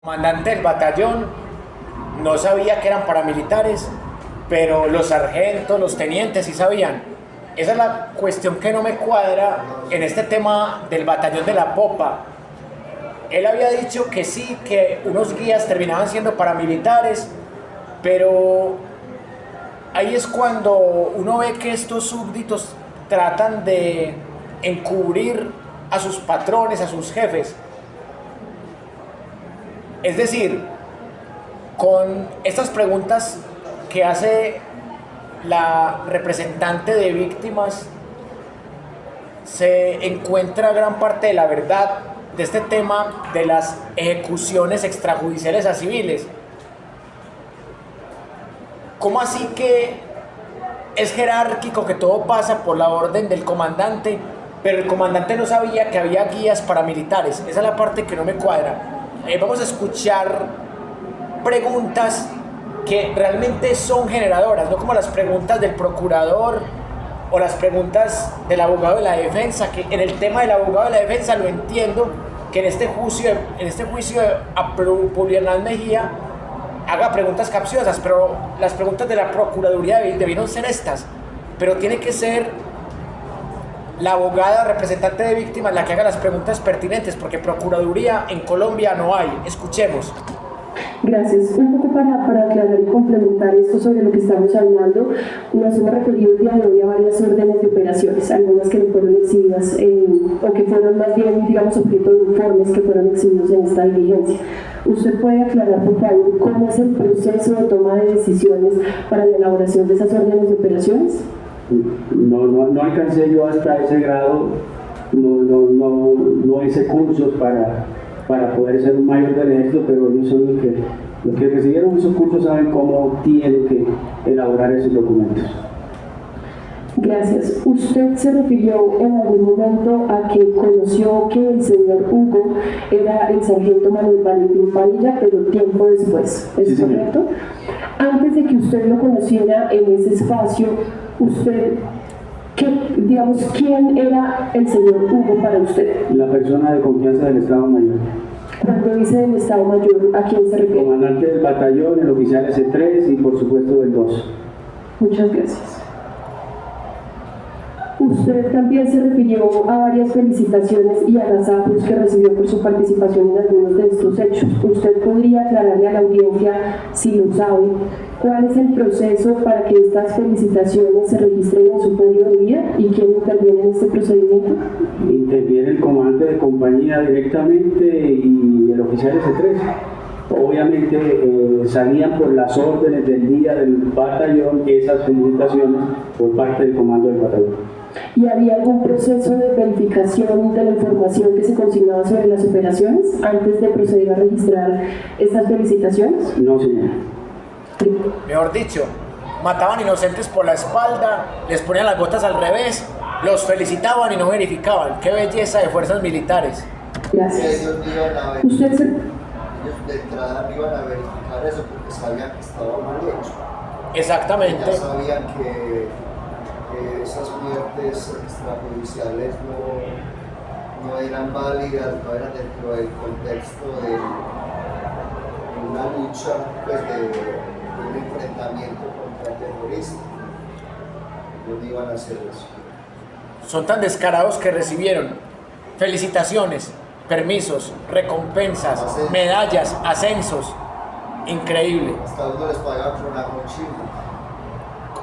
comandante del batallón no sabía que eran paramilitares, pero los sargentos, los tenientes sí sabían. Esa es la cuestión que no me cuadra en este tema del batallón de la popa. Él había dicho que sí, que unos guías terminaban siendo paramilitares, pero ahí es cuando uno ve que estos súbditos tratan de encubrir a sus patrones, a sus jefes. Es decir, con estas preguntas que hace la representante de víctimas, se encuentra gran parte de la verdad de este tema de las ejecuciones extrajudiciales a civiles. ¿Cómo así que es jerárquico, que todo pasa por la orden del comandante, pero el comandante no sabía que había guías paramilitares? Esa es la parte que no me cuadra. Vamos a escuchar preguntas que realmente son generadoras, no como las preguntas del procurador o las preguntas del abogado de la defensa, que en el tema del abogado de la defensa lo entiendo, que en este juicio a Julián Mejía haga preguntas capciosas, pero las preguntas de la Procuraduría debieron ser estas, pero tiene que ser la abogada representante de víctimas la que haga las preguntas pertinentes, porque Procuraduría en Colombia no hay. Escuchemos. Gracias. Un poco para aclarar y complementar esto sobre lo que estamos hablando, nos hemos referido el día de hoy a varias órdenes de operaciones, algunas que no fueron exhibidas o que fueron más bien, digamos, objeto de informes que fueron exhibidos en esta diligencia. ¿Usted puede aclarar, por favor, cómo es el proceso de toma de decisiones para la elaboración de esas órdenes de operaciones? No alcancé yo hasta ese grado, no hice cursos para poder ser un mayor del ejército, pero ellos son los que recibieron esos cursos saben cómo tienen que elaborar esos documentos. Gracias. Usted se refirió en algún momento a que conoció que el señor Hugo era el sargento Manuel Valentín Padilla, pero tiempo después, ¿es sí, correcto? Antes de que usted lo conociera en ese espacio, usted, ¿quién era el señor Hugo para usted? La persona de confianza del Estado Mayor. Cuando dice del Estado Mayor, ¿a quién se refiere? Comandante del batallón, el oficial S3 y por supuesto del 2. Muchas gracias. Usted también se refirió a varias felicitaciones y agasajos que recibió por su participación en algunos de estos hechos. ¿Usted podría aclararle a la audiencia, si lo sabe, cuál es el proceso para que estas felicitaciones se registren en su periodo de vida y quién interviene en este procedimiento? Interviene el comandante de compañía directamente y el oficial S3. Obviamente salían por las órdenes del día del batallón esas felicitaciones por parte del comando del batallón. ¿Y había algún proceso de verificación de la información que se consignaba sobre las operaciones antes de proceder a registrar estas felicitaciones? No, señora. Mejor dicho, mataban inocentes por la espalda, les ponían las botas al revés, los felicitaban y no verificaban. ¡Qué belleza de fuerzas militares! Gracias. Ellos de entrada no iban a verificar eso porque sabían que estaba mal hecho. Exactamente. Ya sabían que esas muertes extrajudiciales no eran válidas, no eran dentro del contexto de una lucha, pues de un enfrentamiento contra terroristas. Ellos no iban a hacer eso. Son tan descarados que recibieron felicitaciones, permisos, recompensas, medallas, ascensos. Increíble. Hasta uno les pagaba con arroz chino.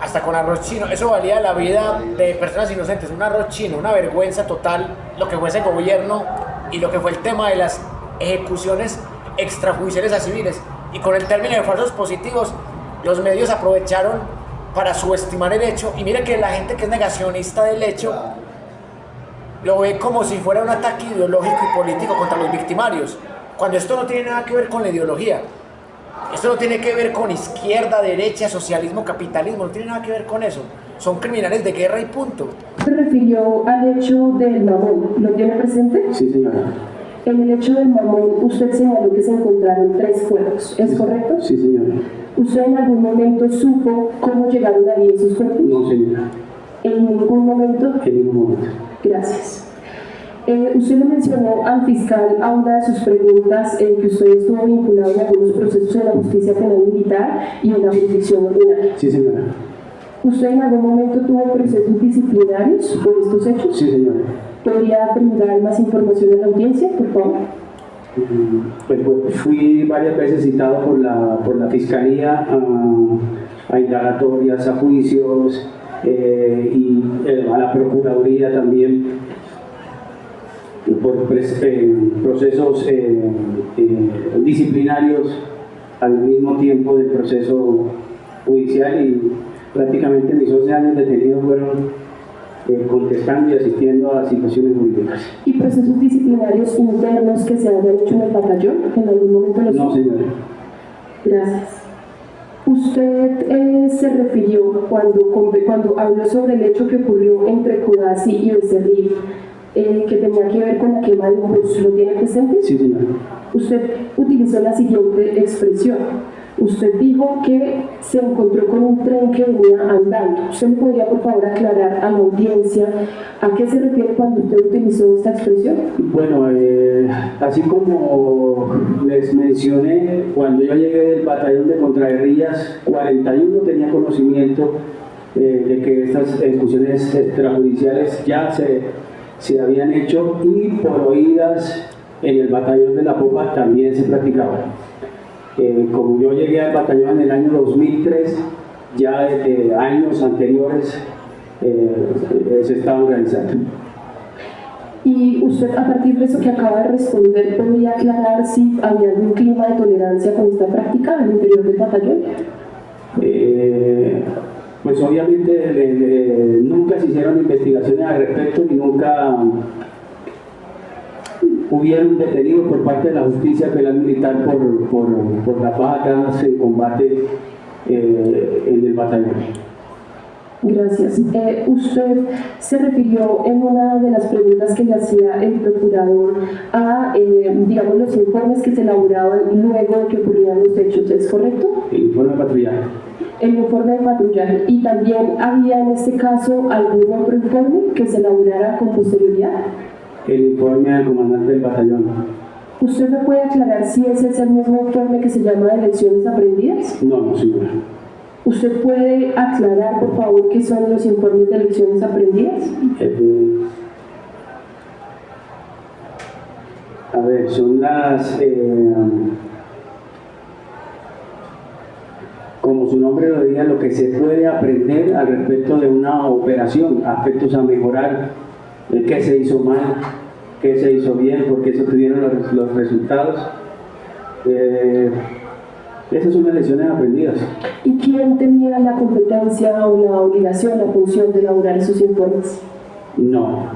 Hasta con arroz chino. Eso valía la vida de personas inocentes. Un arroz chino, una vergüenza total lo que fue ese gobierno y lo que fue el tema de las ejecuciones extrajudiciales a civiles. Y con el término de falsos positivos, los medios aprovecharon para subestimar el hecho. Y mire que la gente que es negacionista del hecho lo ve como si fuera un ataque ideológico y político contra los victimarios, cuando esto no tiene nada que ver con la ideología. Esto no tiene que ver con izquierda, derecha, socialismo, capitalismo, no tiene nada que ver con eso. Son criminales de guerra y punto. Se refirió al hecho del mamón. ¿Lo tiene presente? Sí, señora. En el hecho del mamón, usted señaló que se encontraron 3 cuerpos, ¿es correcto? Sí, señora. ¿Usted en algún momento supo cómo llegaron ahí esos cuerpos? No, señora. ¿En ningún momento? En ningún momento. Gracias. Usted le mencionó al fiscal a una de sus preguntas que usted estuvo vinculado en algunos procesos en la justicia penal militar y en la jurisdicción ordinaria. Sí, señora. ¿Usted en algún momento tuvo procesos disciplinarios por estos hechos? Sí, señora. ¿Podría brindar más información a la audiencia, por favor? Pues fui varias veces citado por la Fiscalía a indagatorias, a juicios y a la Procuraduría también por procesos disciplinarios al mismo tiempo del proceso judicial, y prácticamente mis 11 años detenidos fueron contestando y asistiendo a situaciones jurídicas. ¿Y procesos disciplinarios internos que se hayan hecho en el batallón? ¿En algún momento los No, señora. Gracias. Usted se refirió cuando habló sobre el hecho que ocurrió entre Codazzi y Becerril, que tenía que ver con la quema de un bus. ¿Lo tiene presente? Sí, señora. Usted utilizó la siguiente expresión. Usted dijo que se encontró con un tren que venía andando. ¿Usted me podría, por favor, aclarar a la audiencia a qué se refiere cuando usted utilizó esta expresión? Bueno, así como les mencioné, cuando yo llegué del batallón de contraguerrillas 41 tenía conocimiento de que estas ejecuciones extrajudiciales ya se habían hecho, y por oídas en el batallón de la Popa también se practicaban. Como yo llegué al batallón en el año 2003, ya desde años anteriores se estaban realizando. Y usted, a partir de eso que acaba de responder, ¿podría aclarar si había algún clima de tolerancia con esta práctica al interior del batallón? Pues obviamente nunca se hicieron investigaciones al respecto, y nunca hubieron detenidos por parte de la justicia penal militar por las bajas en combate en el batallón. Gracias. Usted se refirió en una de las preguntas que le hacía el procurador a, digamos, los informes que se elaboraban luego de que ocurrían los hechos, ¿es correcto? El informe de patrullaje. El informe de patrullaje. ¿Y también había en este caso algún otro informe que se elaborara con posterioridad? El informe al comandante del batallón. ¿Usted me puede aclarar si ese es el mismo informe que se llama de lecciones aprendidas? No, señora. ¿Usted puede aclarar, por favor, qué son los informes de lecciones aprendidas? A ver, son las... como su nombre lo diga, lo que se puede aprender al respecto de una operación, aspectos a mejorar, qué se hizo mal, qué se hizo bien, por qué se obtuvieron los resultados. Esas son las lecciones aprendidas. ¿Y quién tenía la competencia o la obligación, la función de elaborar esos informes? No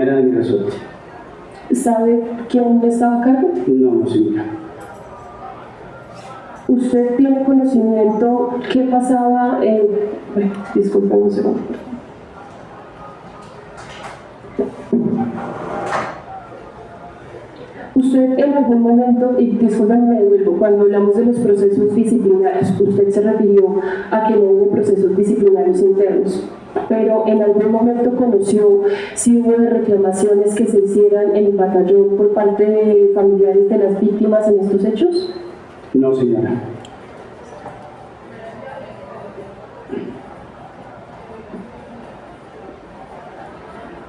era de mi resorte. ¿Sabe quién estaba a cargo? No, señora. ¿Usted tiene conocimiento qué pasaba en... disculpe un segundo. Usted en algún momento, y discúlpenme de nuevo, cuando hablamos de los procesos disciplinarios, usted se refirió a que no hubo procesos disciplinarios internos, pero en algún momento conoció si hubo de reclamaciones que se hicieran en el batallón por parte de familiares de las víctimas en estos hechos? No, señora.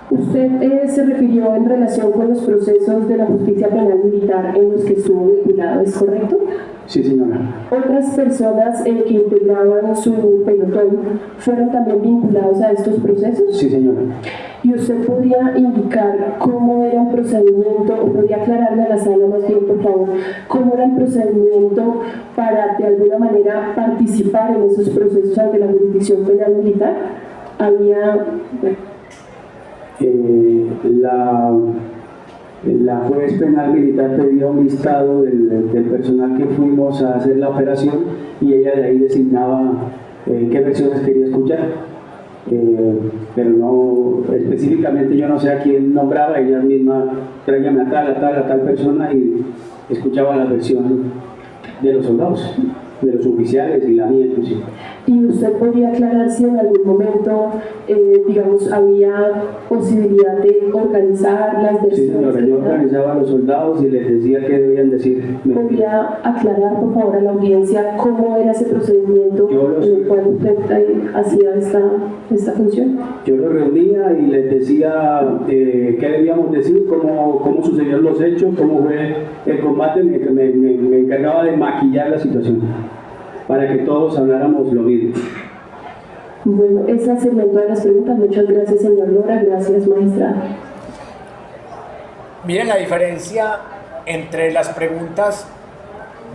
Usted se refirió en relación con los procesos de la justicia penal militar en los que estuvo vinculado, ¿es correcto? Sí, señora. ¿Otras personas que integraban su pelotón fueron también vinculados a estos procesos? Sí, señora. ¿Y usted podría indicar cómo era el procedimiento, o podría aclararle a la sala más bien, por favor, cómo era el procedimiento para de alguna manera participar en esos procesos ante la jurisdicción penal militar? Había... La juez penal militar pedía un listado del personal que fuimos a hacer la operación, y ella de ahí designaba qué versiones quería escuchar. Pero no, específicamente yo no sé a quién nombraba, ella misma tráigame a tal persona, y escuchaba la versión de los soldados. de los oficiales y la mía inclusive. ¿Y usted podría aclarar si en algún momento, digamos, había posibilidad de organizar las Sí, versiones? señora, yo organizaba a los soldados y les decía qué debían decir. ¿Podría aclarar, por favor, a la audiencia cómo era ese procedimiento en el cual usted hacía esta función? Yo los reunía y les decía qué debíamos decir, cómo sucedieron los hechos, cómo fue el combate, me encargaba de maquillar la situación para que todos habláramos lo mismo. Bueno, ese es el segmento de las preguntas. Muchas gracias, señor Lora. Gracias, magistrado. Miren la diferencia entre las preguntas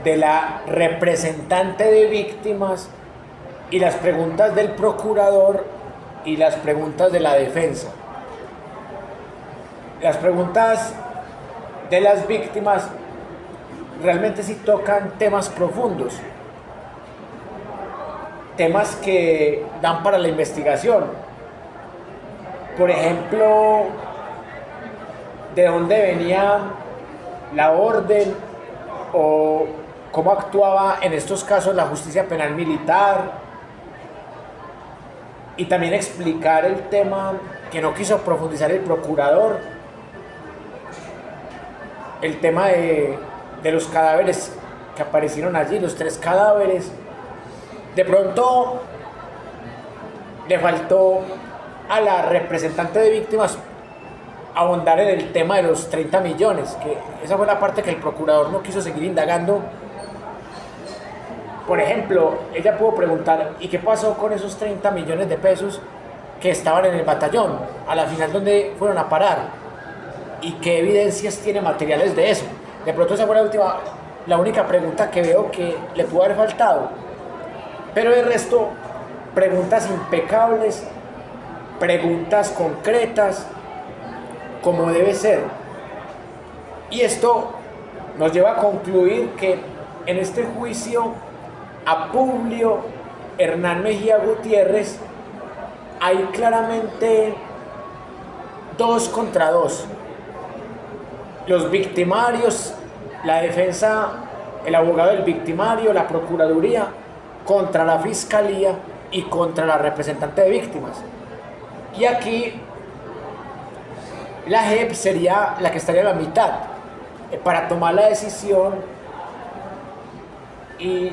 de la representante de víctimas y las preguntas del procurador y las preguntas de la defensa. Las preguntas de las víctimas realmente sí tocan temas profundos, temas que dan para la investigación. Por ejemplo, de dónde venía la orden o cómo actuaba en estos casos la justicia penal militar, y también explicar el tema que no quiso profundizar el procurador, el tema de los cadáveres que aparecieron allí, los 3 cadáveres. De pronto le faltó a la representante de víctimas ahondar en el tema de los 30 millones, que esa fue la parte que el procurador no quiso seguir indagando. Por ejemplo, ella pudo preguntar, ¿y qué pasó con esos 30 millones de pesos que estaban en el batallón? A la final, ¿dónde fueron a parar? ¿Y qué evidencias tiene materiales de eso? De pronto esa fue la única pregunta que veo que le pudo haber faltado. Pero el resto, preguntas impecables, preguntas concretas, como debe ser. Y esto nos lleva a concluir que en este juicio a Publio Hernán Mejía Gutiérrez hay claramente 2 contra 2. Los victimarios, la defensa, el abogado del victimario, la procuraduría, contra la fiscalía y contra la representante de víctimas. Y aquí la JEP sería la que estaría a la mitad para tomar la decisión, y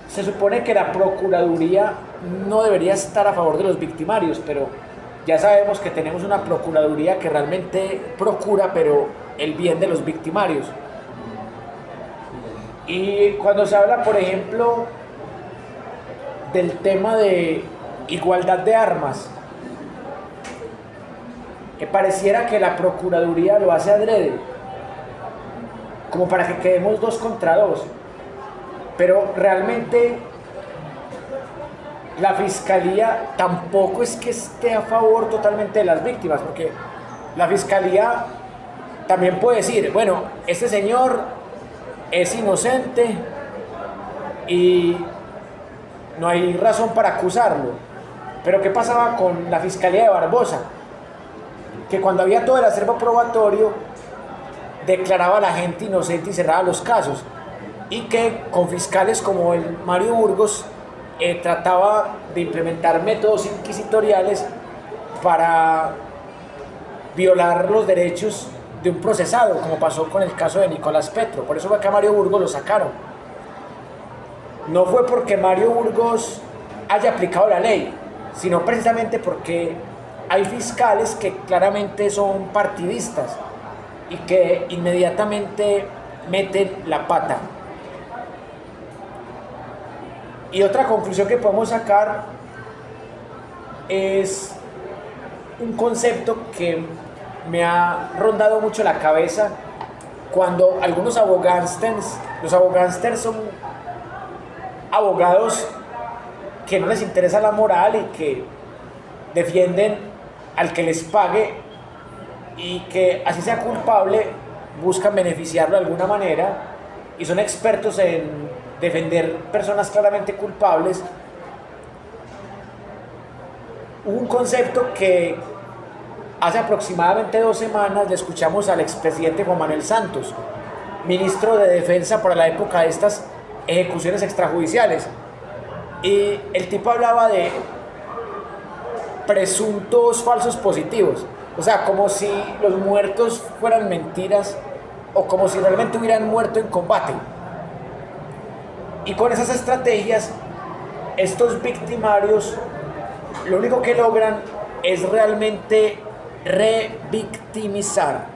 se supone que la procuraduría no debería estar a favor de los victimarios, pero ya sabemos que tenemos una procuraduría que realmente procura, pero el bien de los victimarios. Y cuando se habla, por ejemplo, del tema de igualdad de armas, que pareciera que la procuraduría lo hace adrede, como para que quedemos 2 contra 2, pero realmente la fiscalía tampoco es que esté a favor totalmente de las víctimas, porque la fiscalía también puede decir, bueno, este señor es inocente y no hay razón para acusarlo. Pero ¿qué pasaba con la fiscalía de Barbosa? Que cuando había todo el acervo probatorio declaraba a la gente inocente y cerraba los casos, y que con fiscales como el Mario Burgos trataba de implementar métodos inquisitoriales para violar los derechos de un procesado, como pasó con el caso de Nicolás Petro. Por eso fue que a Mario Burgos lo sacaron. No fue porque Mario Burgos haya aplicado la ley, sino precisamente porque hay fiscales que claramente son partidistas y que inmediatamente meten la pata. Y otra conclusión que podemos sacar es un concepto que me ha rondado mucho la cabeza cuando algunos abogánsters, los abogánsters son abogados que no les interesa la moral y que defienden al que les pague, y que así sea culpable buscan beneficiarlo de alguna manera, y son expertos en defender personas claramente culpables. Hubo un concepto que hace aproximadamente 2 semanas le escuchamos al expresidente Juan Manuel Santos, ministro de Defensa para la época de estas ejecuciones extrajudiciales. Y el tipo hablaba de presuntos falsos positivos, o sea, como si los muertos fueran mentiras o como si realmente hubieran muerto en combate. Y con esas estrategias, estos victimarios lo único que logran es realmente revictimizar